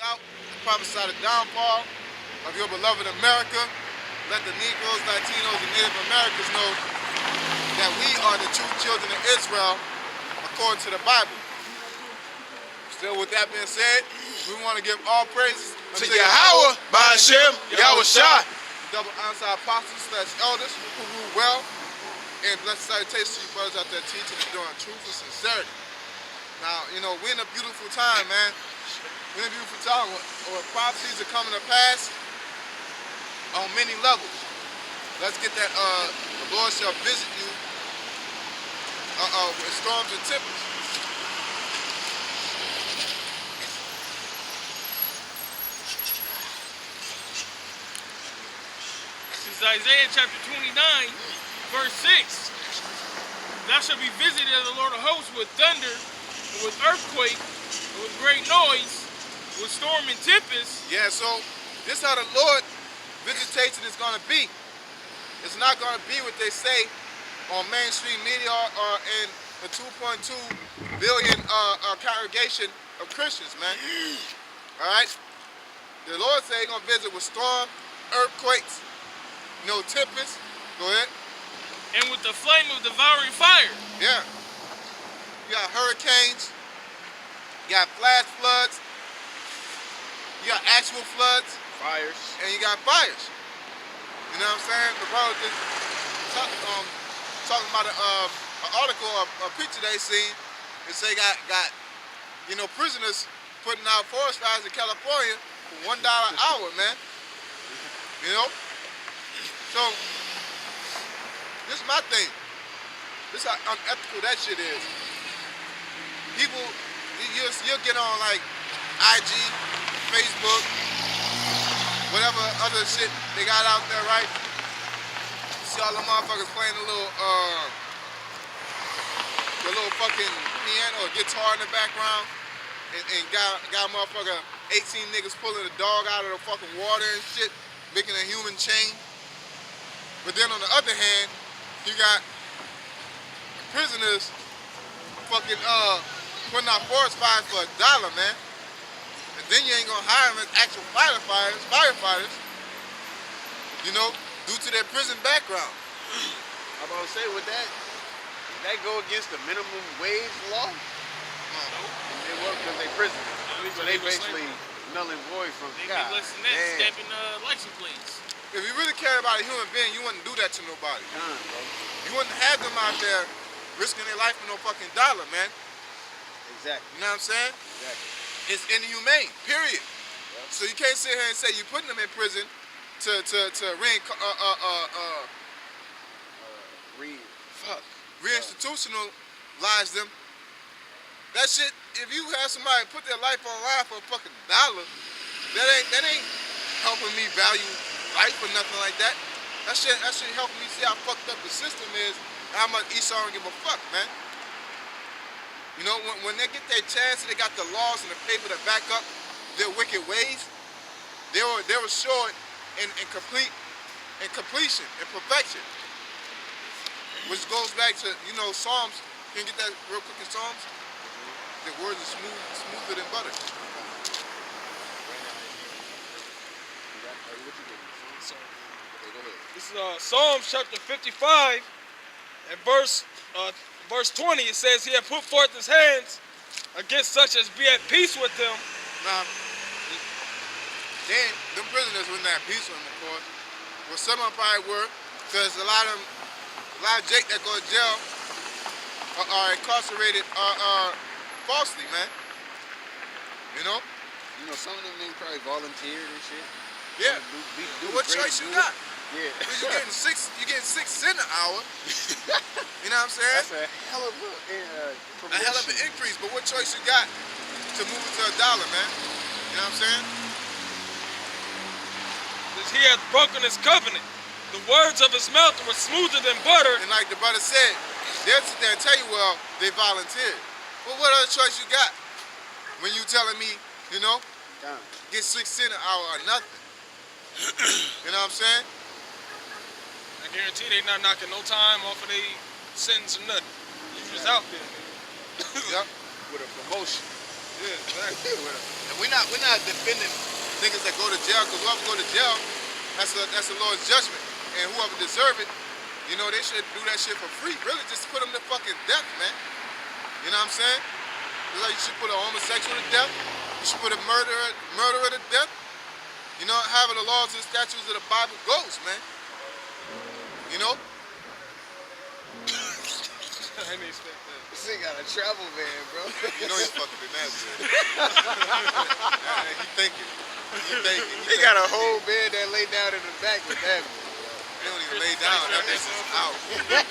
out and prophesy the downfall of your beloved America. Let the Negroes, Latinos, and Native Americans know that we are the true children of Israel according to the Bible. Still, with that being said, we want to give all praises to Yahweh, Ba'ashem, Yahweh Shai. Double honor our apostles / elders who rule well. And blessed salutations to you brothers out there teaching and doing truth and sincerity. Now, you know, we're in a beautiful time, man. We're in a beautiful time where prophecies are coming to pass on many levels. Let's get that, the Lord shall visit you with storms and tempests. This is Isaiah chapter 29, verse 6. Thou shalt be visited of the Lord of hosts with thunder, and with earthquake, and with great noise, with storm and tempest. Yeah, so this is how the Lord visitation is going to be. It's not going to be what they say on mainstream media or in the 2.2 billion congregation of Christians, man. All right? The Lord said he's going to visit with storm, earthquakes, no tempests. Go ahead. And with the flame of devouring fire. Yeah. You got hurricanes. You got flash floods. You got actual floods. Fires. And you got fires. You know what I'm saying? The brother just talking about an article, a picture they seen. It say got you know, prisoners putting out forest fires in California for $1 an hour, man. You know? So this is my thing. This is how unethical that shit is. People, you'll get on like IG, Facebook, whatever other shit they got out there, right? You see all the motherfuckers playing the little fucking piano or guitar in the background, and got motherfucker 18 niggas pulling a dog out of the fucking water and shit, making a human chain. But then on the other hand, you got prisoners fucking putting out forest fires for $1, man. And then you ain't gonna hire them as actual firefighters, you know, due to their prison background. I'm about to say, would that go against the minimum wage law? No. They work because they prisoners. So they basically null and void from They God. be less than that, stamping license plates. If you really cared about a human being, you wouldn't do that to nobody. Bro. You wouldn't have them out there risking their life for no fucking $1, man. Exactly. You know what I'm saying? Exactly. It's inhumane, period. Yep. So you can't sit here and say you're putting them in prison to reinstitutionalize them. That shit, if you have somebody put their life on line for a fucking $1, that ain't helping me value life or nothing like that. That shit helping me see how fucked up the system is and how much Esau don't give a fuck, man. You know, when they get their chance and they got the laws and the paper to back up their wicked ways, they were sure in completion and perfection. Which goes back to, you know, Psalms. Can you get that real quick in Psalms? The words are smoother than butter. This is Psalms chapter 55 and verse 20. It says, he had put forth his hands against such as be at peace with them. Now, then, them prisoners wouldn't have peace with them, of course. Well, some of them probably were, because a lot of Jake that go to jail are incarcerated falsely, man. You know? You know, some of them niggas probably volunteered and shit. Yeah. What choice you got? Yeah. You're getting 6 cents an hour. You know what I'm saying? That's a hell of a hell of an increase. But what choice you got to move it to $1, man? You know what I'm saying? Because he hath broken his covenant. The words of his mouth were smoother than butter. And like the brother said, they'll sit there and tell you, well, they volunteered. Well, what other choice you got? When you telling me, you know, get 6 cents an hour or nothing. You know what I'm saying? I guarantee they not knocking no time off of their sentence or nothing. You just out there. Yep. With a promotion. Yeah, exactly. And we're not defending Niggas that go to jail, because whoever go to jail, that's the Lord's judgment. And whoever deserve it, you know, they should do that shit for free. Really, just put them to fucking death, man. You know what I'm saying? Just like you should put a homosexual to death. You should put a murderer to death. You know, having the laws and statutes of the Bible goes, man. You know? I didn't expect that. this thing got a travel van, bro. You know he's fucking in that shit. Yeah, he thinking. He got a whole bed that lay down in the back with that. They don't even lay down. That bitch is out. That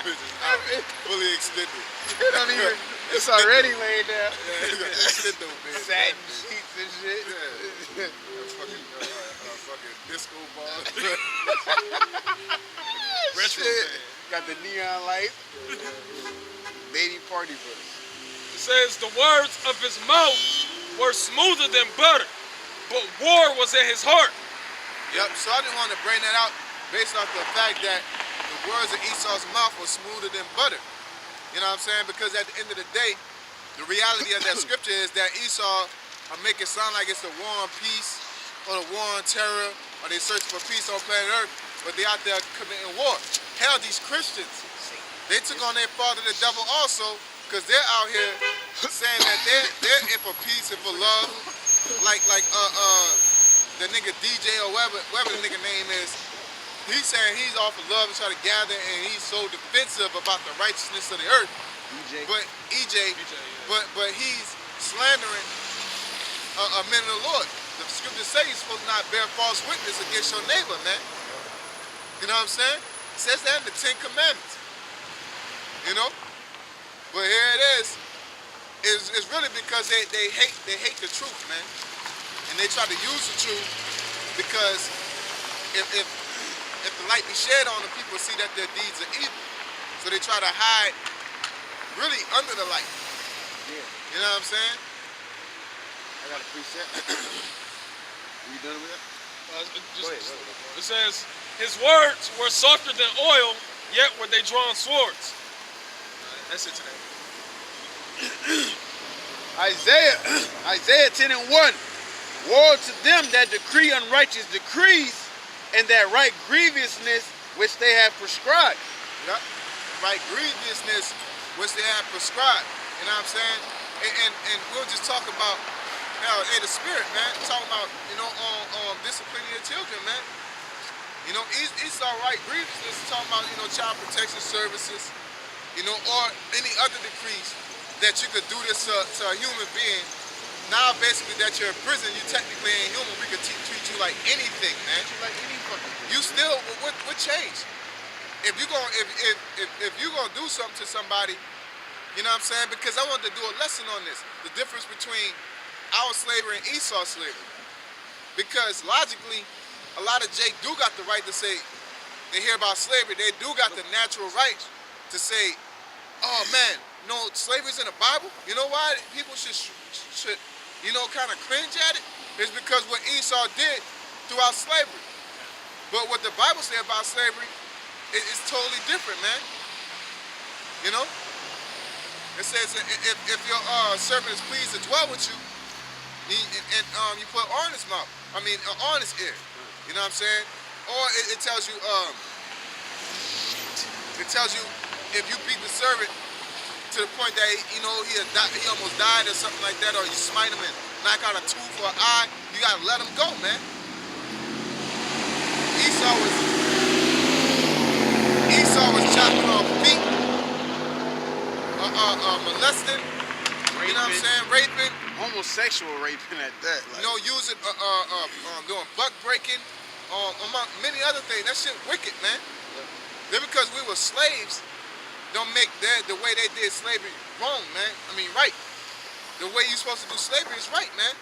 bitch is out. Fully extended. It don't even, it's already laid down. Yeah, extendo bed. Satin sheets and shit. Yeah. Fucking disco ball. Retro Shit. fan. Got the neon light. Baby party bus. It says the words of his mouth were smoother than butter, but war was in his heart. Yep, so I didn't want to bring that out based off the fact that the words of Esau's mouth were smoother than butter. You know what I'm saying? Because at the end of the day, the reality of that scripture is that Esau make it sound like it's the war on peace or the war on terror or they search for peace on planet Earth, but they out there committing war. Hell, these Christians, they took on their father the devil also because they're out here saying that they're in for peace and for love. Like the nigga DJ or whatever the nigga name is, he's saying he's all for love and try to gather, and he's so defensive about the righteousness of the earth. EJ. But EJ, yeah. but he's slandering a man of the Lord. The scriptures say you're supposed to not bear false witness against your neighbor, man. You know what I'm saying? It says that in the 10 Commandments. You know? But here it is. It's really because they hate the truth, man. And they try to use the truth because if the light be shed on them, people see that their deeds are evil. So they try to hide really under the light. Yeah. You know what I'm saying? I got a preset. You done with that? Just- Go ahead. It says his words were softer than oil, yet were they drawn swords. That's it today. Isaiah 10 and 1. Woe to them that decree unrighteous decrees and that write grievousness which they have prescribed. Yep. Right, grievousness which they have prescribed. You know what I'm saying? And we'll just talk about the spirit, man. Talking about, you know, disciplining your children, man. You know, Esau right grievousness talking about, you know, child protection services, you know, or any other decrees that you could do this to a human being. Now, basically, that you're in prison, you technically ain't human. We could treat you like anything, man. Like any fucking thing. You still, what changed? If you gonna do something to somebody, you know what I'm saying? Because I wanted to do a lesson on this, the difference between our slavery and Esau's slavery. Because logically, a lot of Jake do got the right to say, they hear about slavery, they do got the natural right to say, oh man, no, slavery's in the Bible. You know why people should you know, kind of cringe at it? It's because what Esau did throughout slavery. But what the Bible says about slavery is totally different, man. You know? It says if your servant is pleased to dwell with you, you put on his mouth. On his ear. You know what I'm saying? Or it tells you, if you beat the servant to the point that he almost died or something like that, or you smite him and knock out a tooth or an eye, you gotta let him go, man. Esau was chopping off feet, molesting, Raping. you know what I'm saying, raping. Homosexual raping at that. Like, You know, using, doing buck breaking, among many other things. That shit wicked, man. Then because we were slaves, don't make the way they did slavery wrong, man. Right. The way you're supposed to do slavery is right, man.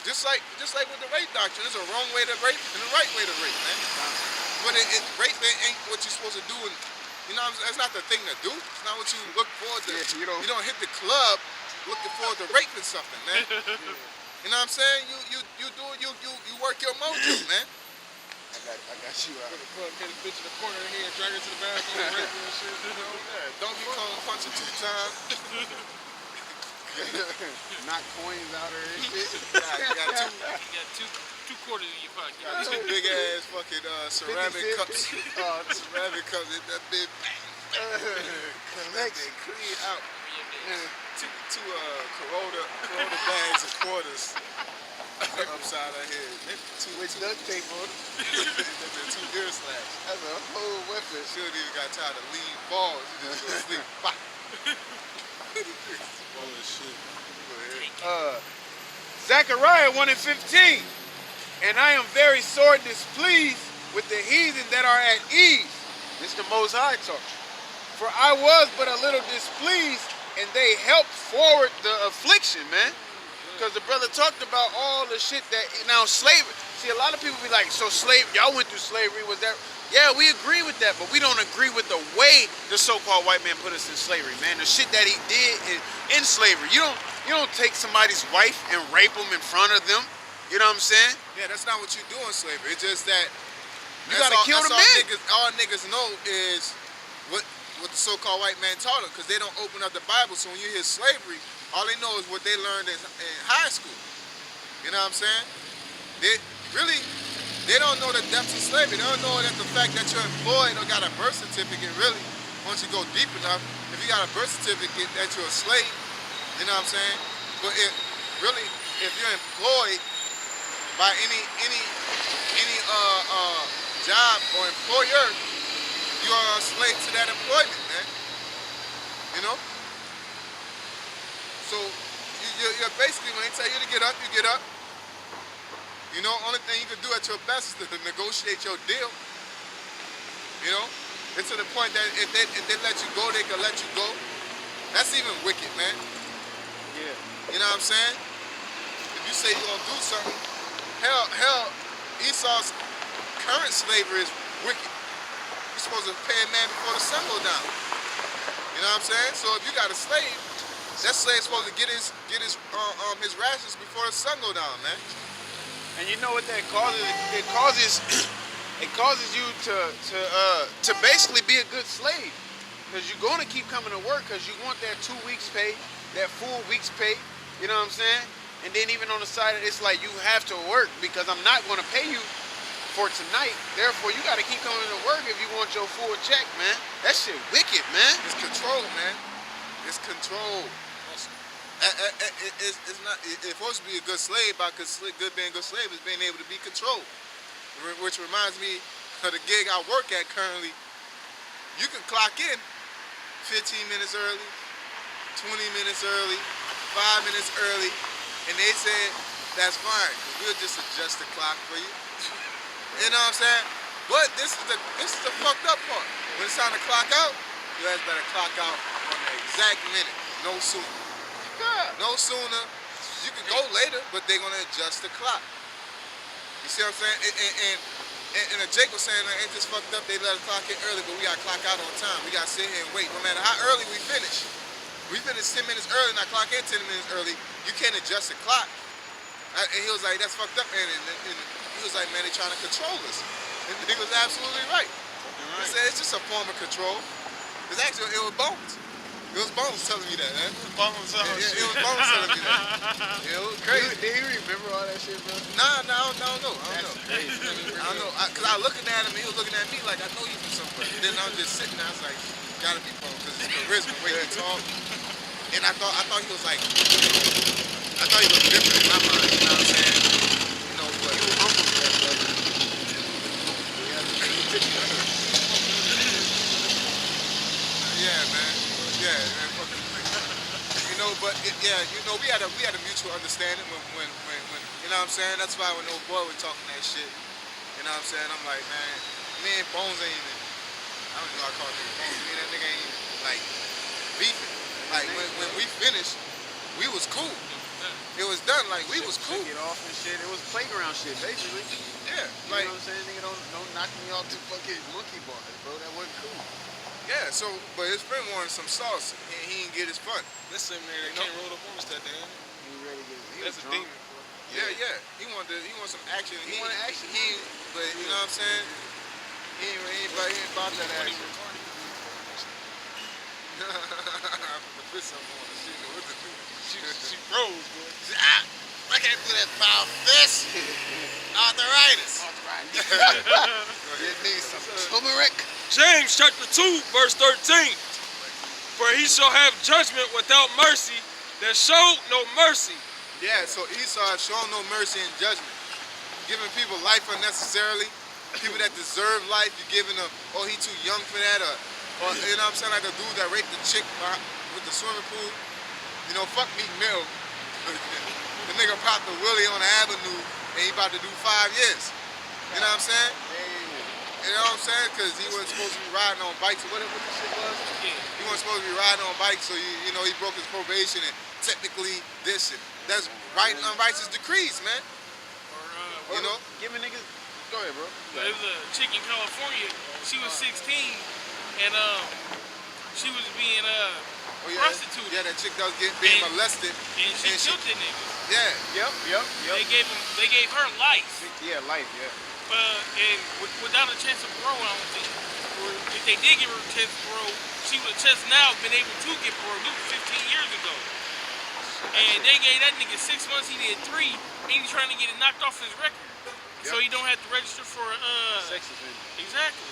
Just like with the rape doctrine, there's a wrong way to rape and a right way to rape, man. But rape ain't what you're supposed to do, and you know, that's not the thing to do. It's not what you look forward to. Yeah, you don't hit the club looking forward to raping something, man. You know what I'm saying? You work your mojo, man. I got you out. Get a bitch in the corner here, drag her to the bathroom, rape her and shit. You know? Yeah, Donkey Kong punching 2 times. Knock coins out of her and shit. You got You got two quarters in your pocket. two big ass fucking ceramic 50 cups. Ceramic cups. That big bang. That thing clean out. Two Corona bags of quarters upside her head. With duct tape on it. Two ear slaps. That's a whole weapon. She don't even got time to leave balls. She just go to sleep. Bop. Oh shit. Go ahead. Zechariah 1:15. And I am very sore displeased with the heathen that are at ease. This is the Most High talking. For I was but a little displeased, and they helped forward the affliction, man. Because the brother talked about all the shit that, now slavery. See, a lot of people be like, so y'all went through slavery, was that? Yeah, we agree with that, but we don't agree with the way the so-called white man put us in slavery, man. The shit that he did in slavery. You don't take somebody's wife and rape them in front of them. You know what I'm saying? Yeah, that's not what you do in slavery. It's just that You gotta kill the men. All niggas know is what the so-called white man taught them, because they don't open up the Bible. So when you hear slavery, all they know is what they learned in high school. You know what I'm saying? They don't know the depths of slavery. They don't know that the fact that you're employed or got a birth certificate, really, once you go deep enough, if you got a birth certificate that you're a slave, you know what I'm saying? But if you're employed by any job or employer, you are a slave to that employment, man. You know? So you're basically, when they tell you to get up, you get up. You know, only thing you can do at your best is to negotiate your deal. You know? It's to the point that if they let you go, they can let you go. That's even wicked, man. Yeah. You know what I'm saying? If you say you're gonna do something, hell, Esau's current slavery is wicked. You're supposed to pay a man before the sun go down. You know what I'm saying? So if you got a slave, that slave's supposed to get his rations before the sun go down, man. And you know what that causes? It causes you to basically be a good slave, because you're going to keep coming to work because you want that 2 weeks pay, that full week's pay. You know what I'm saying? And then even on the side, it's like you have to work because I'm not going to pay you for tonight. Therefore, you got to keep coming to work if you want your full check, man. That shit wicked, man. It's control, man. It's control. It's not. It's supposed to be a good slave. Being a good slave is being able to be controlled. Which reminds me of the gig I work at currently. You can clock in 15 minutes early, 20 minutes early, 5 minutes early, and they said that's fine. We'll just adjust the clock for you. You know what I'm saying? But this is the fucked up part. When it's time to clock out, you guys better clock out on the exact minute, no sooner. No sooner. You can go later, but they're gonna adjust the clock. You see what I'm saying? And Jake was saying, ain't this fucked up? They let us clock in early, but we gotta clock out on time. We gotta sit here and wait. No matter how early we finish. We finish 10 minutes early and I clock in 10 minutes early. You can't adjust the clock. And he was like, that's fucked up, man. And he was like, man, they're trying to control us. And he was absolutely right. He said it's just a form of control. Because actually, it was Bones. It was Bones telling me that, man. It was Bones telling me that. It was crazy. Did he remember all that shit, bro? Nah, I don't know. That's crazy. I don't know. Because I was looking at him, and he was looking at me like, I know you from somewhere. And then I was just sitting there, I was like, gotta be Bones, because his charisma, the way he talked. And I thought he was like, I thought he was different in my mind, you know what I'm saying? You know, but You humble for that, brother. yeah, man. Yeah, man. You know, but we had a mutual understanding when you know what I'm saying? That's why when old boy was talking that shit, you know what I'm saying? I'm like, man, me and Bones ain't even, I don't even know how to call nigga Bones. Me and that nigga ain't even, like, beefing. Like, when we finished, we was cool. It was done, like, we was cool. Get off and shit. It was playground shit, basically. Yeah, You like, know what I'm saying? Nigga, don't knock me off to fucking monkey bars, bro. That wasn't cool. yeah, so, but his friend wanted some sauce, and he didn't get his fun. This in there that can't roll up on us that day. He ready to get. He That's was a drunk. demon, boy. Yeah. He wanted some action. He wanted action. But you know what I'm saying? He ain't about that Funny action. Ricardo. The spit something on her. She didn't know what to do. She froze, boy. She, I can't do that foul fish. Arthritis. You need some turmeric. James chapter 2, verse 13. For he shall have judgment without mercy that showed no mercy. Yeah, so Esau has shown no mercy in judgment. Giving people life unnecessarily. People that deserve life, you're giving them, oh, he too young for that, or you know what I'm saying, like the dude that raped the chick with the swimming pool. You know, fuck Meek Mill. The nigga popped the willie on the avenue and he about to do 5 years. You know what I'm saying? You know what I'm saying? Because he wasn't supposed to be riding on bikes or whatever the shit was. He wasn't supposed to be riding on bikes, so you know he broke his probation and technically this shit. That's right, unrighteous decrees, man. Or, You know? Giving niggas. Go ahead, bro. there was a chick in California. She was 16, and she was being prostituted. Yeah, that chick that was being And- molested. And she killed that nigga. Yeah. Yep. They gave her life. Yeah, life, yeah. And without a chance of parole, I don't think. Or if they did give her a chance of parole, she would have just now been able to get parole. This was 15 years ago. And they gave that nigga 6 months, he did 3, and he's trying to get it knocked off his record. So he don't have to register for Sex offender. Exactly.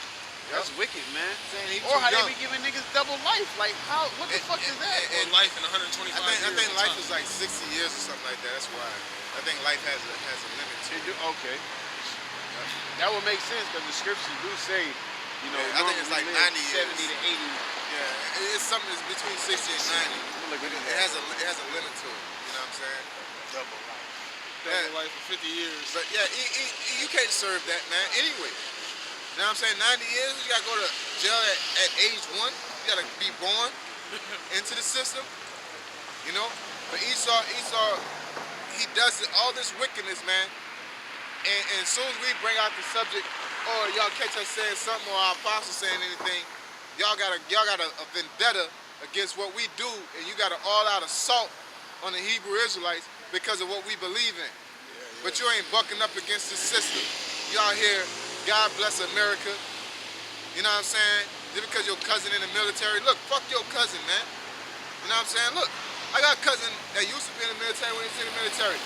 That's wicked, man. Saying he Or too how young. they be giving niggas double life. Like, how? What the fuck is that? and Life in 125 I years. think life is like 60 years or something like that. That's why. I think life has a limit to it. Okay. That would make sense because the scriptures do say, you know, Yeah, I think it's like normally 90 live 70 years. to 80. Yeah, it's something that's between 60 and 90. Look at It has a limit to it. You know what I'm saying? double life. Double life for 50 years. But yeah, you can't serve that, man. Anyway, you know what I'm saying? 90 years, you gotta go to jail at age 1. You gotta be born into the system. You know? But Esau, he does all this wickedness, man. And as soon as we bring out the subject, or y'all catch us saying something or our apostle saying anything, y'all got a vendetta against what we do, and you got an all-out assault on the Hebrew Israelites because of what we believe in. But you ain't bucking up against the system. Y'all here, God bless America. You know what I'm saying? Just because your cousin in the military, look, fuck your cousin, man. You know what I'm saying? Look, I got a cousin that used to be in the military when he was in the military.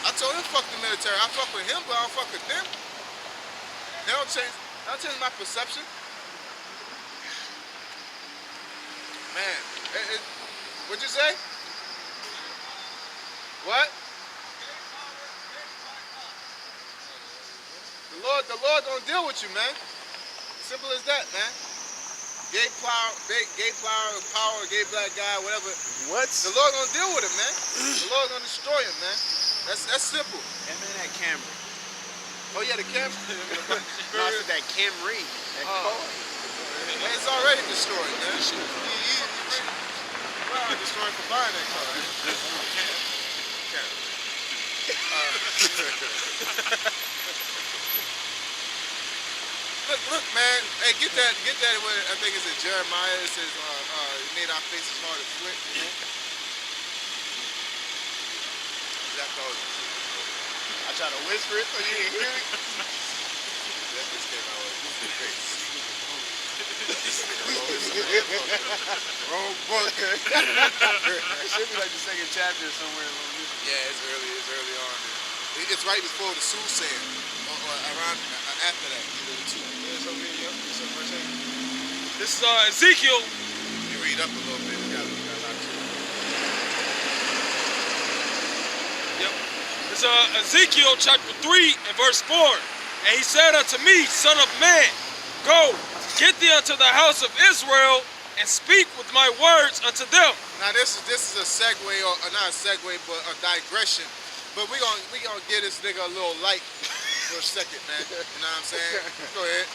I told him fuck the military. I fuck with him, but I don't fuck with them. That'll change my perception. Man, what'd you say? What? The Lord don't deal with you, man. Simple as that, man. Gay power, power, gay black guy, whatever. What? The Lord gonna deal with him, man. The Lord gonna destroy him, man. That's simple. And man, that Camry. Oh yeah, the camera. No, I said that Camry. That car. Man, it's already destroyed, man. Well, I'm destroyed for buying that car. Look, man. Hey, get that. I think it's in Jeremiah. It says, "It made our faces hard as flint." You know? That goes. I try to whisper it so you can hear it. That just came out with the face. Wrong book. It should be like the second chapter somewhere. Yeah, it's early on. It's right before the soothsaying, or around after that. This is Ezekiel. You read up a little bit. You got a lot to it. Yep. It's Ezekiel chapter 3 and verse 4. And he said unto me, Son of man, go, get thee unto the house of Israel, and speak with my words unto them. Now this is a segue, or not a segue, but a digression. But we gonna give this nigga a little light for a second, man. You know what I'm saying? Go ahead.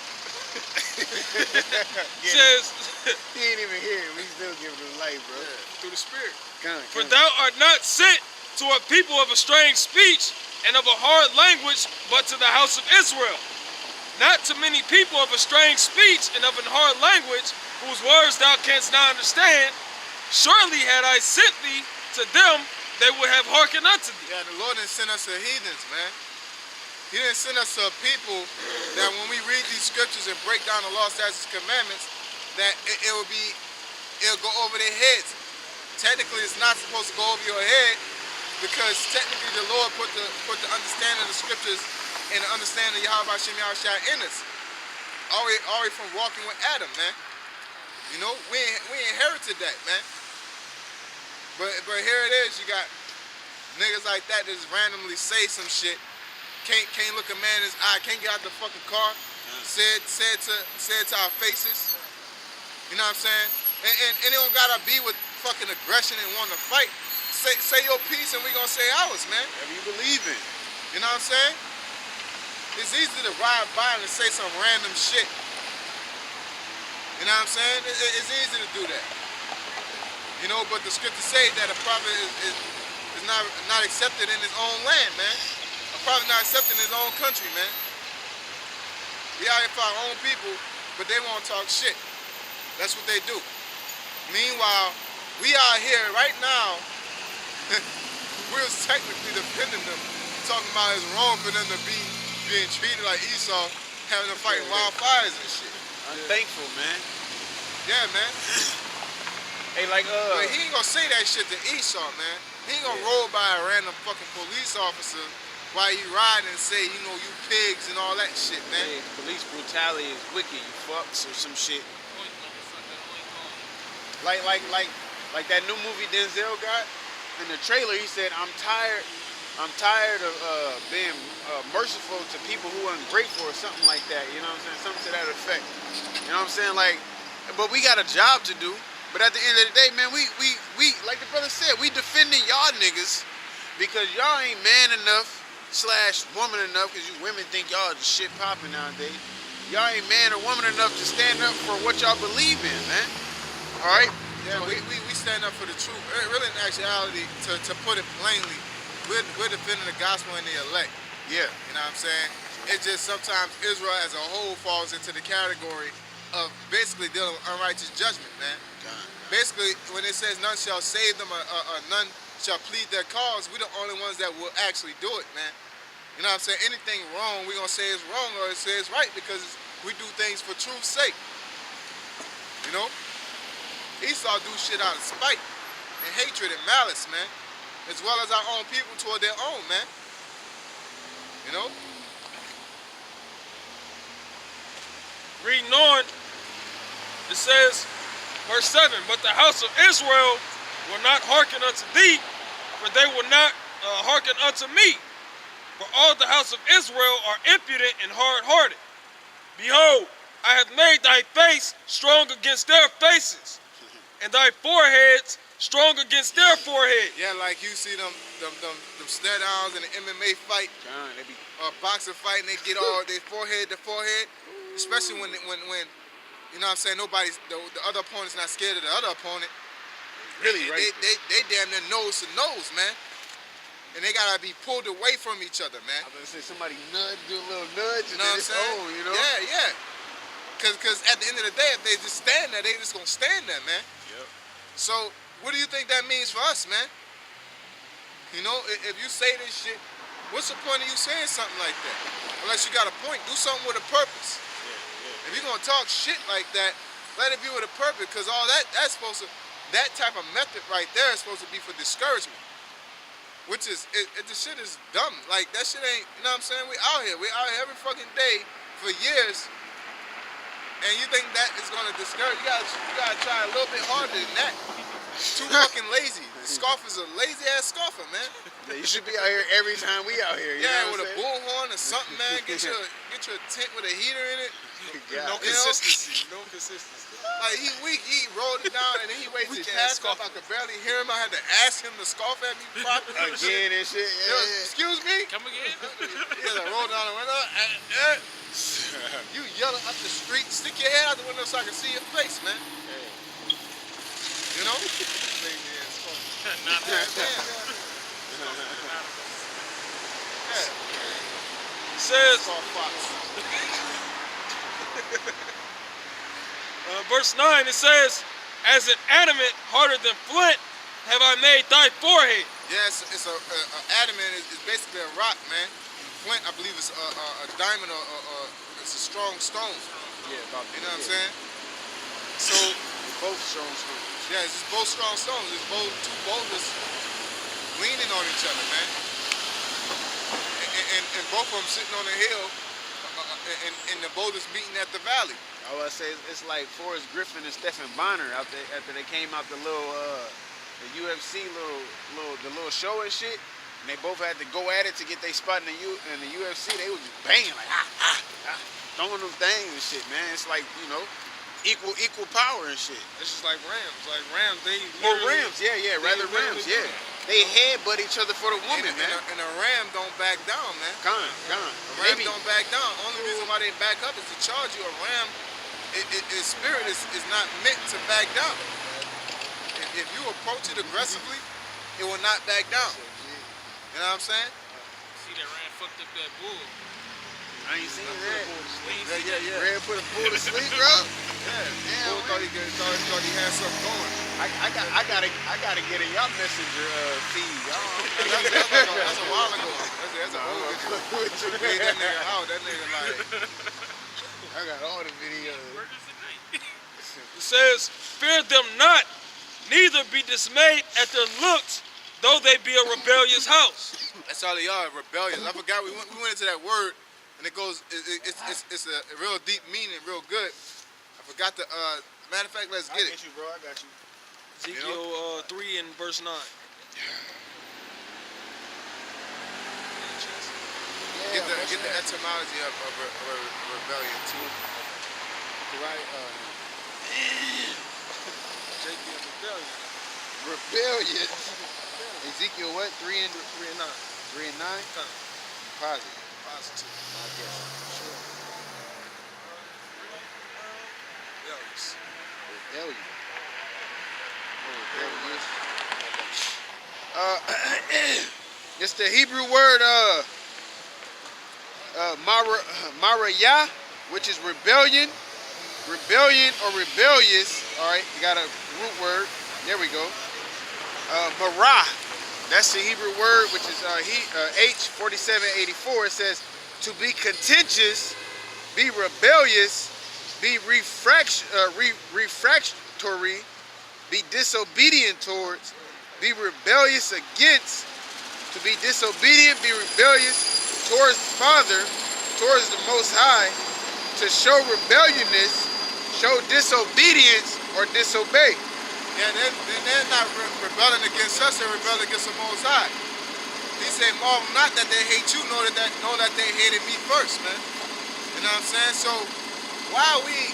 Says, He ain't even here. We still giving him light, bro. through the Spirit. Come For on. thou art not sent to a people of a strange speech and of a hard language, but to the house of Israel. Not to many people of a strange speech and of an hard language, whose words thou canst not understand. Surely had I sent thee to them, they would have hearkened unto thee. Yeah, the Lord didn't send us to heathens, man. He didn't send us to people that when we read these scriptures and break down the law, statutes, commandments, that it'll go over their heads. technically it's not supposed to go over your head because technically the Lord put the understanding of the scriptures and the understanding of Yahweh Shem Yahushua in us. Already from walking with Adam, man. You know, we inherited that, man. But here it is, you got niggas like that just randomly say some shit. Can't look a man in his eye, can't get out the fucking car. Said to our faces. You know what I'm saying? And it don't gotta be with fucking aggression and wanting to fight. Say your piece and we gonna say ours, man. Whatever you believe in. You know what I'm saying? It's easy to ride by and say some random shit. You know what I'm saying? It's easy to do that. You know, but the scriptures say that a prophet is not accepted in his own land, man. A prophet not accepted in his own country, man. We out here for our own people, but they won't talk shit. That's what they do. Meanwhile, we out here right now, we're technically defending them, talking about it's wrong for them to be being treated like Esau, having to fight wildfires and shit. Unthankful, man. Yeah, man. Hey, like, But he ain't gonna say that shit to Esau, man. He ain't gonna roll by a random fucking police officer while he riding and say, you know, you pigs and all that shit, man. hey, police brutality is wicked, you fucks, or some shit. Like that new movie Denzel got. In the trailer, he said, I'm tired of being merciful to people who are ungrateful or something like that. You know what I'm saying? Something to that effect. You know what I'm saying? Like, but we got a job to do. But at the end of the day, man, we like the brother said, we defending y'all niggas because y'all ain't man enough / woman enough, because you women think y'all the shit popping nowadays. Y'all ain't man or woman enough to stand up for what y'all believe in, man. All right? Yeah, we stand up for the truth. Really, in actuality, to put it plainly, we're defending the gospel and the elect. Yeah. You know what I'm saying? It's just sometimes Israel as a whole falls into the category of basically dealing with unrighteous judgment, man. Basically, when it says none shall save them or none shall plead their cause, we're the only ones that will actually do it, man. You know what I'm saying? Anything wrong, we're going to say it's wrong or it says right because we do things for truth's sake. You know? Esau do shit out of spite and hatred and malice, man. As well as our own people toward their own, man. You know? Reading on, it says, verse 7, but the house of Israel will not hearken unto thee, for they will not hearken unto me. For all the house of Israel are impudent and hard-hearted. Behold, I have made thy face strong against their faces, and thy foreheads strong against their foreheads. Yeah, like you see them stare downs in the MMA fight, They be boxing fight, and they get all their forehead to forehead. Especially when you know what I'm saying, the other opponent's not scared of the other opponent. really right. They damn near nose to nose, man. And they gotta be pulled away from each other, man. I was gonna say somebody nudge, do a little nudge, You and know then what I'm it's saying? on, you know? Yeah. Cause at the end of the day, if they just stand there, they just gonna stand there, man. Yep. So what do you think that means for us, man? You know, if you say this shit, what's the point of you saying something like that? Unless you got a point, do something with a purpose. Yeah. If you're gonna talk shit like that, let it be with a purpose, because all that's supposed to, that type of method right there is supposed to be for discouragement. Which is, the shit is dumb. Like, that shit ain't, you know what I'm saying? We out here every fucking day for years, and you think that is gonna discourage, you gotta try a little bit harder than that. Too fucking lazy. The scoffer's a lazy ass scoffer, man. Yeah, you should be out here every time we out here. You Yeah, know with what a bullhorn or something, man. Get your tent with a heater in it. No You know? consistency. No consistency. Like, he weak, he rolled it down, and then he waved his Weak-ass hat up. I could barely hear him. I had to ask him to scoff at me properly. Again and shit. Yo, Yeah. excuse me? Come again? Yeah, like, roll down the window. You yelling up the street. Stick your head out the window so I can see your face, man. You know? Not that. Yeah. It says, Call Fox. verse 9, it says, as an adamant harder than flint have I made thy forehead. Yeah, it's a adamant is basically a rock, man. Flint, I believe, it's a diamond or it's a strong stone. Yeah, about You know what I'm saying? So both strong stones. Yeah, it's just both strong stones. It's both two boulders leaning on each other, man. And both of them sitting on a hill, and the boulders meeting at the valley. I would say it's like Forrest Griffin and Stephen Bonner after they came out the little the UFC little show and shit, and they both had to go at it to get their spot in the UFC. They was just banging like throwing them things and shit, man. It's like, you know, equal power and shit. It's just like Rams. Like Rams, they Rams, rather Rams, yeah. They headbutt each other for the woman, man. And a ram don't back down, man. Con. A ram don't back down. Only reason why they back up is to charge you. A ram, its spirit is not meant to back down. If you approach it aggressively, it will not back down. You know what I'm saying? See that ram fucked up that bull. I ain't seen that. Yeah. Red put a bull to sleep, bro. Yeah. Bull thought he had something going. I gotta get in y'all messenger feed, y'all. That's a while ago. That's a old video. Made that nigga out. That nigga like. I got all the videos. It says, "Fear them not, neither be dismayed at their looks, though they be a rebellious house." That's all they are, rebellious. I forgot we went into that word, and it goes. It's a real deep meaning, real good. I forgot the. Matter of fact, let's get it. I got you, bro. I got you. Ezekiel 3 and verse 9. Get the etymology of rebellion too. Right. Ezekiel rebellion. Rebellion. Ezekiel what? 3 and 9. 3 and 9. Positive. Positive. I guess. Sure. Rebellious. Rebellion. It's the Hebrew word marayah, which is rebellion, or rebellious. All right, you got a root word. There we go. Marah, that's the Hebrew word, which is H4784. It says to be contentious, be rebellious, be refractory, be disobedient towards, be rebellious against, to be disobedient, be rebellious towards the Father, towards the Most High, to show rebelliousness, show disobedience, or disobey. Yeah, they're not rebelling against us, they're rebelling against the Most High. He said, marvel not that they hate you, know that they hated me first, man. You know what I'm saying? So, why are we,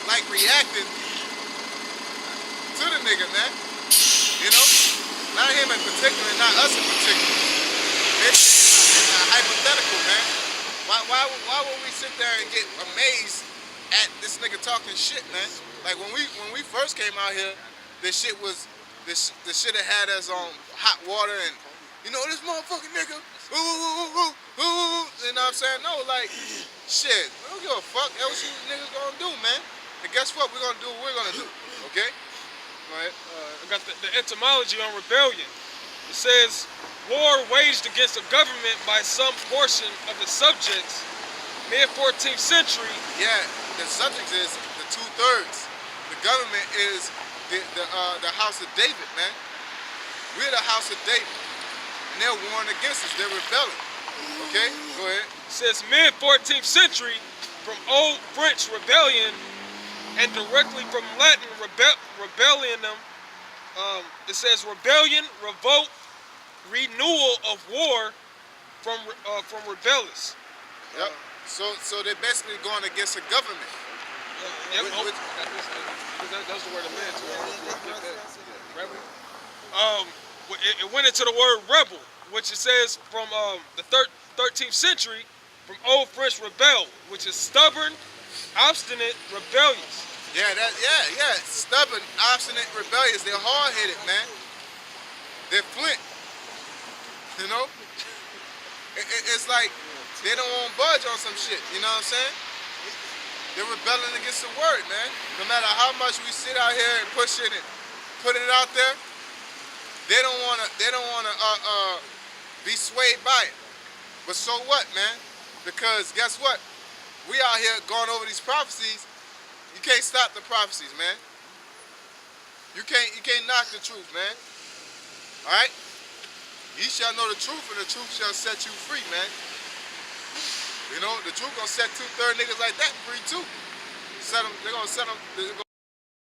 like, reacting to the nigga, man? You know? Not him in particular, not us in particular. It's hypothetical, man. Why would we sit there and get amazed at this nigga talking shit, man? Like when we first came out here, the shit had us on hot water and, you know, this motherfucking nigga, ooh, you know what I'm saying? No, like, shit, we don't give a fuck else you niggas gonna do, man. And guess what? We're gonna do what we're gonna do, okay? Go ahead. I got the etymology on rebellion. It says, war waged against a government by some portion of its subjects, mid-14th century. Yeah, the subject is the 2/3. The government is the house of David, man. We're the house of David. And they're warring against us. They're rebelling. Okay? Go ahead. It says mid-14th century from Old French rebellion and directly from Latin rebellionum. It says rebellion, revolt, renewal of war from rebellious. Yep. So they're basically going against the government. Yep. That's the word I meant. It went into the word rebel, which it says from the 13th century from Old French rebel, which is stubborn, obstinate, rebellious. Yeah, stubborn, obstinate, rebellious. They're hard-headed, man. They're flint. You know? It's like they don't want to budge on some shit. You know what I'm saying? They're rebelling against the word, man. No matter how much we sit out here and push it and put it out there, they don't wanna be swayed by it. But so what, man? Because guess what? We out here going over these prophecies. You can't stop the prophecies, man. You can't knock the truth, man. All right? Ye shall know the truth, and the truth shall set you free, man. You know, the truth gonna set 2/3 niggas like that free too. They're gonna set them.